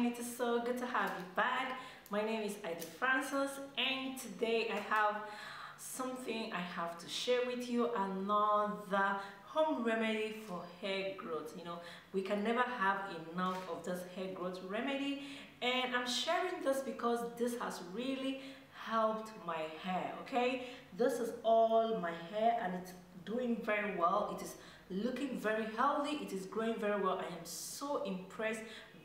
and it is so good to have you back. My name is Ida Francis, and today I have something I have to share with you, another home remedy for hair growth. You know, we can never have enough of this hair growth remedy, and I'm sharing this because this has really helped my hair. Okay, this is all my hair and it's doing very well. It is looking very healthy, it is growing very well. I am so impressed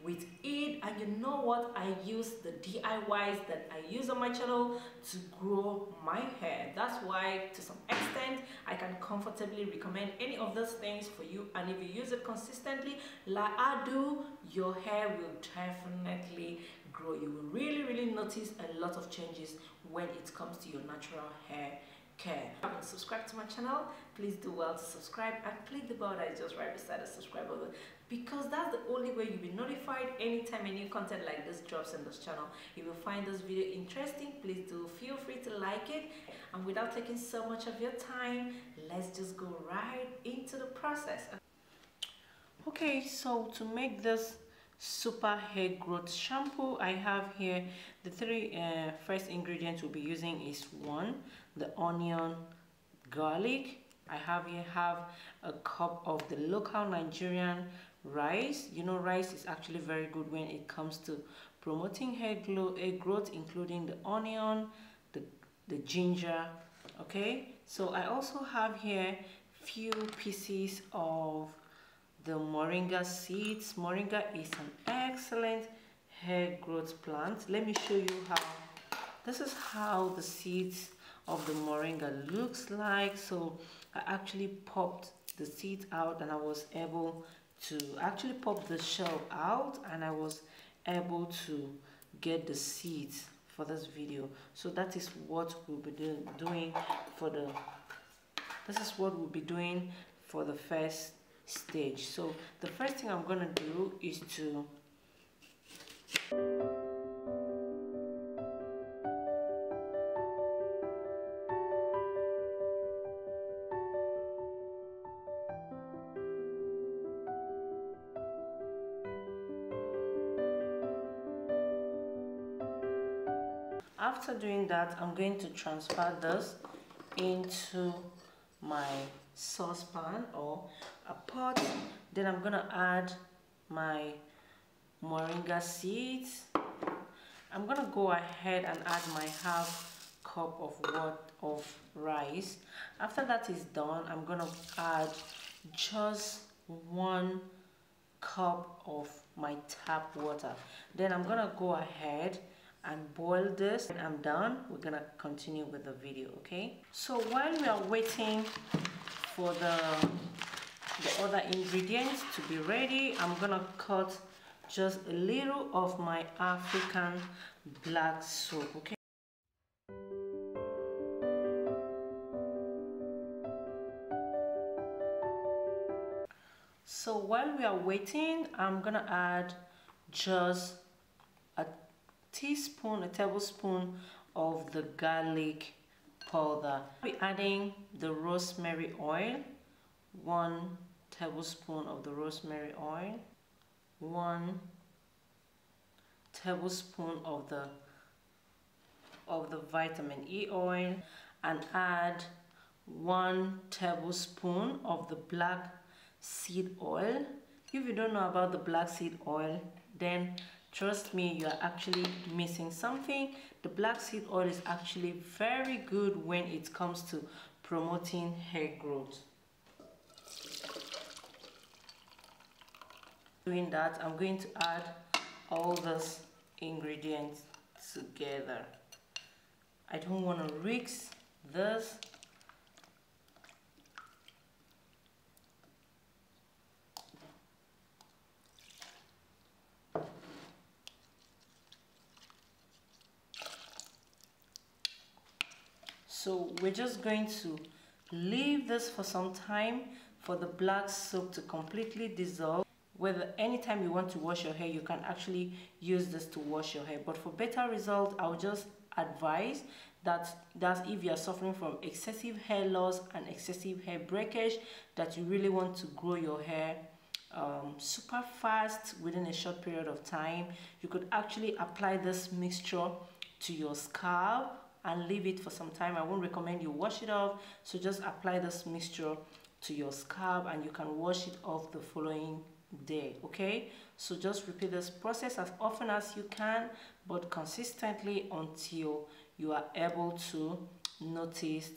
with it, and you know what, I use the DIYs that I use on my channel to grow my hair. That's why to some extent I can comfortably recommend any of those things for you, and if you use it consistently like I do, your hair will definitely grow. You will really notice a lot of changes when it comes to your natural hair care. If you haven't subscribed to my channel, please do well to subscribe and click the bell that is just right beside the subscribe button, because that's the only way you'll be notified anytime a new content like this drops on this channel. If you find this video interesting, please do feel free to like it, and without taking so much of your time, let's just go right into the process. Okay, so to make this super hair growth shampoo, I have here the three first ingredients we'll be using is one, the onion, garlic. I have here a cup of the local Nigerian rice. You know, rice is actually very good when it comes to promoting hair growth, including the onion, the ginger. Okay, so I also have here few pieces of the Moringa seeds. Moringa is an excellent hair growth plant. Let me show you how. This is how the seeds of the Moringa looks like. So I actually popped the seeds out, and I was able to actually pop the shell out, and I was able to get the seeds for this video. So that is what we'll be doing for the first stage. So the first thing I'm gonna do is to after doing that, I'm going to transfer this into my saucepan or a pot. Then I'm gonna add my Moringa seeds. I'm gonna go ahead and add my half cup of rice. After that is done, I'm gonna add just 1 cup of my tap water. Then I'm gonna go ahead and boil this. When I'm done, we're gonna continue with the video. Okay, so while we are waiting for the other ingredients to be ready, I'm gonna cut just a little of my African black soap. Okay, so while we are waiting, I'm gonna add just a tablespoon of the garlic powder. I'll be adding the rosemary oil, 1 tablespoon of the rosemary oil, 1 tablespoon of the vitamin E oil, and add 1 tablespoon of the black seed oil. If you don't know about the black seed oil, then trust me, you are actually missing something. The black seed oil is actually very good when it comes to promoting hair growth. Doing that, I'm going to add all these ingredients together. I don't want to mix this. So we're just going to leave this for some time for the black soap to completely dissolve. Whether anytime you want to wash your hair, you can actually use this to wash your hair. But for better result, I would just advise that if you are suffering from excessive hair loss and excessive hair breakage, that you really want to grow your hair super fast within a short period of time. You could actually apply this mixture to your scalp and leave it for some time. I won't recommend you wash it off, so just apply this mixture to your scalp and you can wash it off the following day. Okay, so just repeat this process as often as you can, but consistently until you are able to notice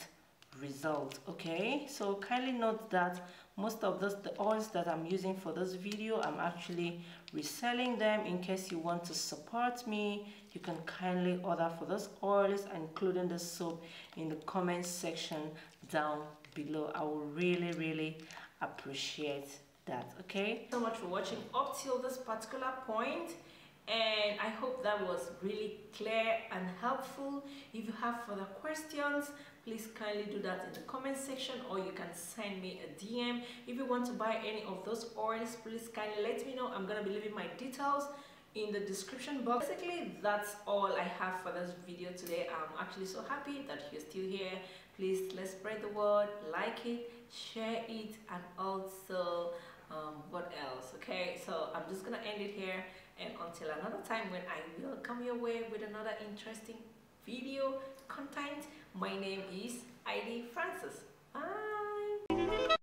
result. Okay, so kindly note that most of the oils that I'm using for this video, I'm actually reselling them. In case you want to support me, you can kindly order for those oils, including the soap, in the comment section down below. I will really appreciate that. Okay, so much for watching up till this particular point, and I hope that was really clear and helpful. If you have further questions, please kindly do that in the comment section, or you can send me a DM. If you want to buy any of those oils, please kindly let me know. I'm gonna be leaving my details in the description box. Basically, that's all I have for this video today. I'm actually so happy that you're still here. Please, let's spread the word, like it, share it, and also what else? Okay, so I'm just gonna end it here, and until another time when I will come your way with another interesting video content. My name is Heidi Francis. Bye.